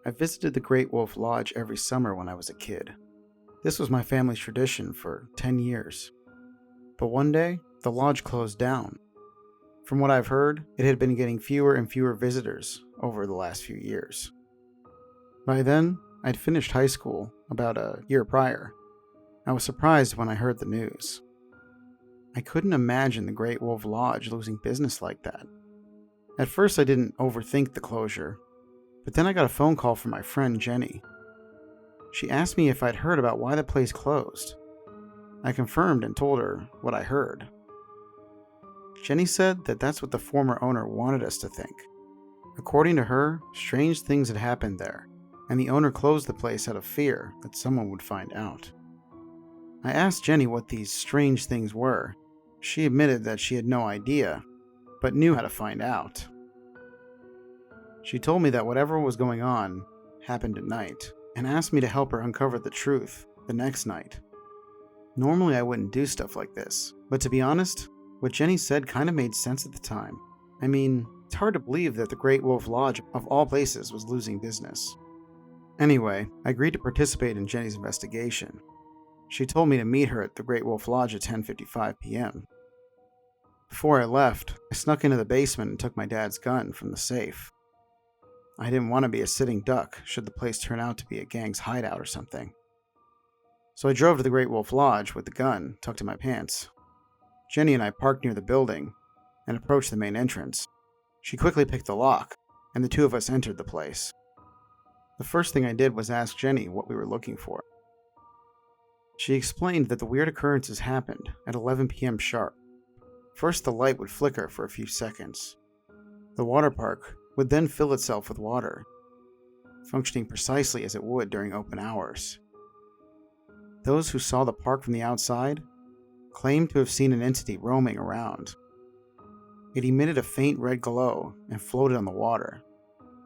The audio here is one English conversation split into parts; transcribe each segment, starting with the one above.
I visited the Great Wolf Lodge every summer when I was a kid. This was my family's tradition for 10 years. But one day, the lodge closed down. From what I've heard, it had been getting fewer and fewer visitors over the last few years. By then, I'd finished high school about a year prior. I was surprised when I heard the news. I couldn't imagine the Great Wolf Lodge losing business like that. At first, I didn't overthink the closure, but then I got a phone call from my friend Jenny. She asked me if I'd heard about why the place closed. I confirmed and told her what I heard. Jenny said that that's what the former owner wanted us to think. According to her, strange things had happened there, and the owner closed the place out of fear that someone would find out. I asked Jenny what these strange things were. She admitted that she had no idea, but knew how to find out. She told me that whatever was going on happened at night, and asked me to help her uncover the truth the next night. Normally I wouldn't do stuff like this, but to be honest, what Jenny said kind of made sense at the time. I mean, it's hard to believe that the Great Wolf Lodge, of all places, was losing business. Anyway, I agreed to participate in Jenny's investigation. She told me to meet her at the Great Wolf Lodge at 10:55 p.m. Before I left, I snuck into the basement and took my dad's gun from the safe. I didn't want to be a sitting duck should the place turn out to be a gang's hideout or something. So I drove to the Great Wolf Lodge with the gun tucked in my pants. Jenny and I parked near the building and approached the main entrance. She quickly picked the lock, and the two of us entered the place. The first thing I did was ask Jenny what we were looking for. She explained that the weird occurrences happened at 11 p.m. sharp. First, the light would flicker for a few seconds. The water park would then fill itself with water, functioning precisely as it would during open hours. Those who saw the park from the outside claimed to have seen an entity roaming around. It emitted a faint red glow and floated on the water,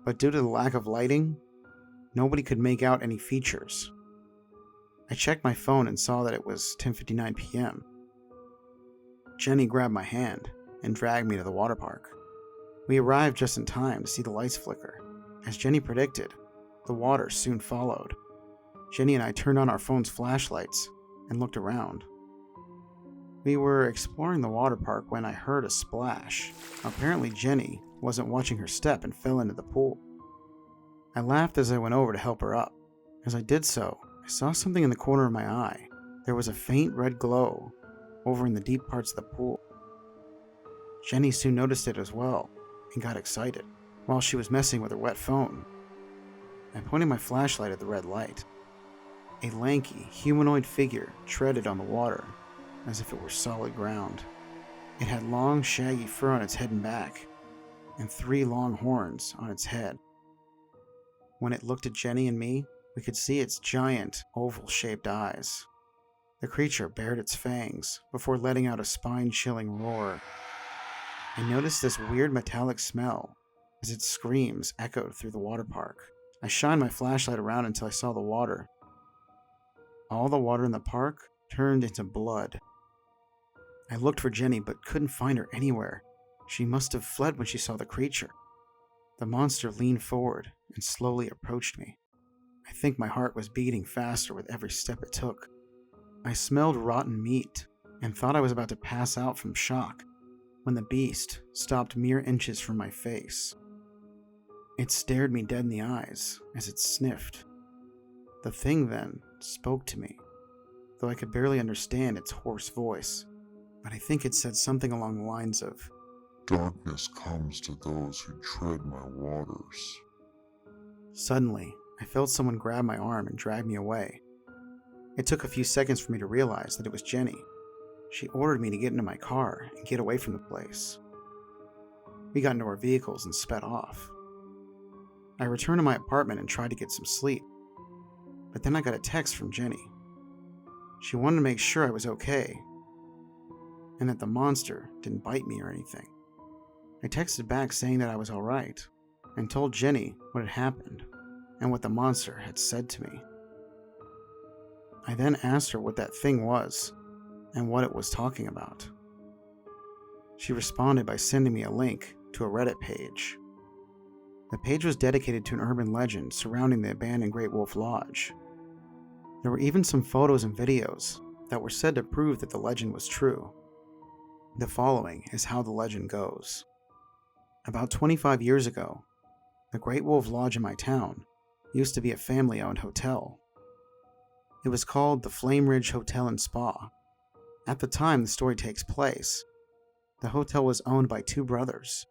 but due to the lack of lighting, nobody could make out any features. I checked my phone and saw that it was 10:59 p.m. Jenny grabbed my hand and dragged me to the water park. We arrived just in time to see the lights flicker. As Jenny predicted, the water soon followed. Jenny and I turned on our phone's flashlights and looked around. We were exploring the water park when I heard a splash. Apparently Jenny wasn't watching her step and fell into the pool. I laughed as I went over to help her up. As I did so, I saw something in the corner of my eye. There was a faint red glow over in the deep parts of the pool. Jenny soon noticed it as well and got excited while she was messing with her wet phone. I pointed my flashlight at the red light. A lanky, humanoid figure treaded on the water as if it were solid ground. It had long, shaggy fur on its head and back, and 3 long horns on its head. When it looked at Jenny and me, we could see its giant, oval-shaped eyes. The creature bared its fangs before letting out a spine-chilling roar. I noticed this weird metallic smell as its screams echoed through the water park. I shined my flashlight around until I saw the water. All the water in the park turned into blood. I looked for Jenny but couldn't find her anywhere. She must have fled when she saw the creature. The monster leaned forward and slowly approached me. I think my heart was beating faster with every step it took. I smelled rotten meat and thought I was about to pass out from shock when the beast stopped mere inches from my face. It stared me dead in the eyes as it sniffed. The thing then spoke to me, though I could barely understand its hoarse voice, but I think it said something along the lines of, "Darkness comes to those who tread my waters." Suddenly, I felt someone grab my arm and drag me away. It took a few seconds for me to realize that it was Jenny. She ordered me to get into my car and get away from the place. We got into our vehicles and sped off. I returned to my apartment and tried to get some sleep, but then I got a text from Jenny. She wanted to make sure I was okay, and that the monster didn't bite me or anything. I texted back saying that I was alright, and told Jenny what had happened and what the monster had said to me. I then asked her what that thing was and what it was talking about. She responded by sending me a link to a Reddit page. The page was dedicated to an urban legend surrounding the abandoned Great Wolf Lodge. There were even some photos and videos that were said to prove that the legend was true. The following is how the legend goes. About 25 years ago, the Great Wolf Lodge in my town used to be a family-owned hotel. It was called the Flame Ridge Hotel and Spa. At the time the story takes place, the hotel was owned by two brothers.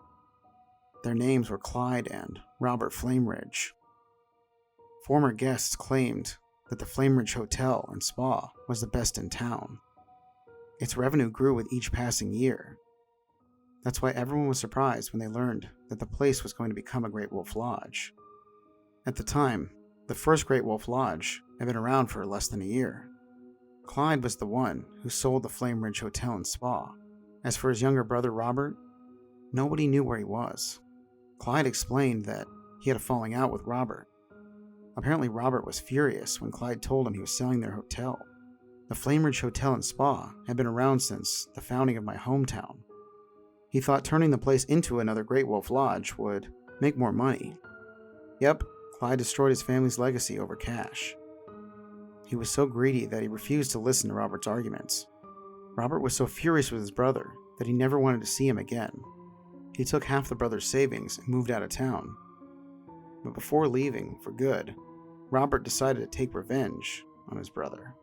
Their names were Clyde and Robert Flameridge. Former guests claimed that the Flameridge Hotel and Spa was the best in town. Its revenue grew with each passing year. That's why everyone was surprised when they learned that the place was going to become a Great Wolf Lodge. At the time, the first Great Wolf Lodge had been around for less than a year. Clyde was the one who sold the Flameridge Hotel and Spa. As for his younger brother Robert, nobody knew where he was. Clyde explained that he had a falling out with Robert. Apparently Robert was furious when Clyde told him he was selling their hotel. The Flameridge Hotel and Spa had been around since the founding of my hometown. He thought turning the place into another Great Wolf Lodge would make more money. Yep, Clyde destroyed his family's legacy over cash. He was so greedy that he refused to listen to Robert's arguments. Robert was so furious with his brother that he never wanted to see him again. He took half the brother's savings and moved out of town. But before leaving for good, Robert decided to take revenge on his brother.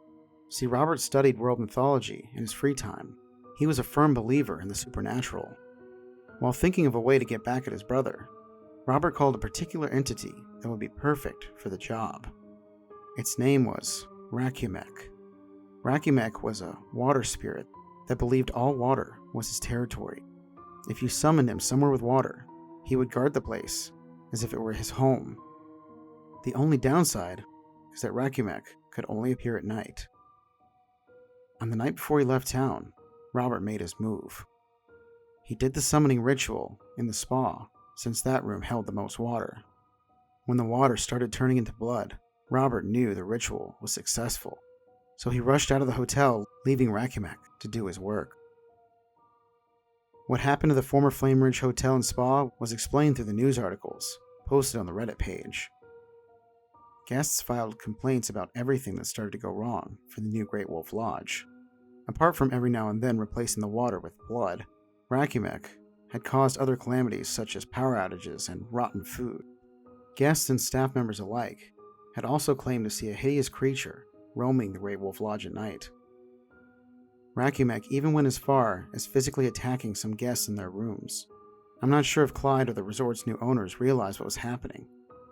See, Robert studied world mythology in his free time. He was a firm believer in the supernatural. While thinking of a way to get back at his brother, Robert called a particular entity that would be perfect for the job. Its name was Rakumek. Rakumek was a water spirit that believed all water was his territory. If you summoned him somewhere with water, he would guard the place as if it were his home. The only downside is that Rakumek could only appear at night. On the night before he left town, Robert made his move. He did the summoning ritual in the spa, since that room held the most water. When the water started turning into blood, Robert knew the ritual was successful, so he rushed out of the hotel, leaving Rakumek to do his work. What happened to the former Flameridge Hotel and Spa was explained through the news articles posted on the Reddit page. Guests filed complaints about everything that started to go wrong for the new Great Wolf Lodge. Apart from every now and then replacing the water with blood, Rakumek had caused other calamities such as power outages and rotten food. Guests and staff members alike had also claimed to see a hideous creature roaming the Great Wolf Lodge at night. Rakumek even went as far as physically attacking some guests in their rooms. I'm not sure if Clyde or the resort's new owners realized what was happening,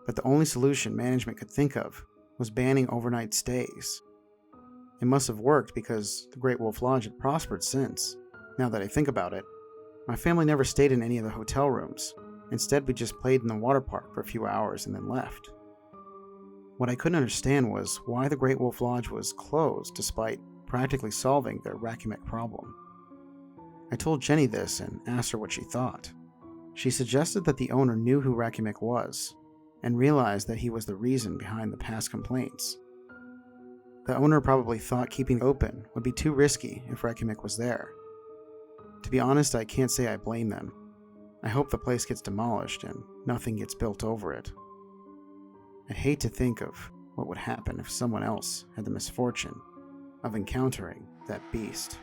but the only solution management could think of was banning overnight stays. It must have worked because the Great Wolf Lodge had prospered since. Now that I think about it, my family never stayed in any of the hotel rooms. Instead, we just played in the water park for a few hours and then left. What I couldn't understand was why the Great Wolf Lodge was closed despite practically solving the Rakumek problem. I told Jenny this and asked her what she thought. She suggested that the owner knew who Rakumek was and realized that he was the reason behind the past complaints. The owner probably thought keeping it open would be too risky if Rakumek was there. To be honest, I can't say I blame them. I hope the place gets demolished and nothing gets built over it. I'd hate to think of what would happen if someone else had the misfortune of encountering that beast.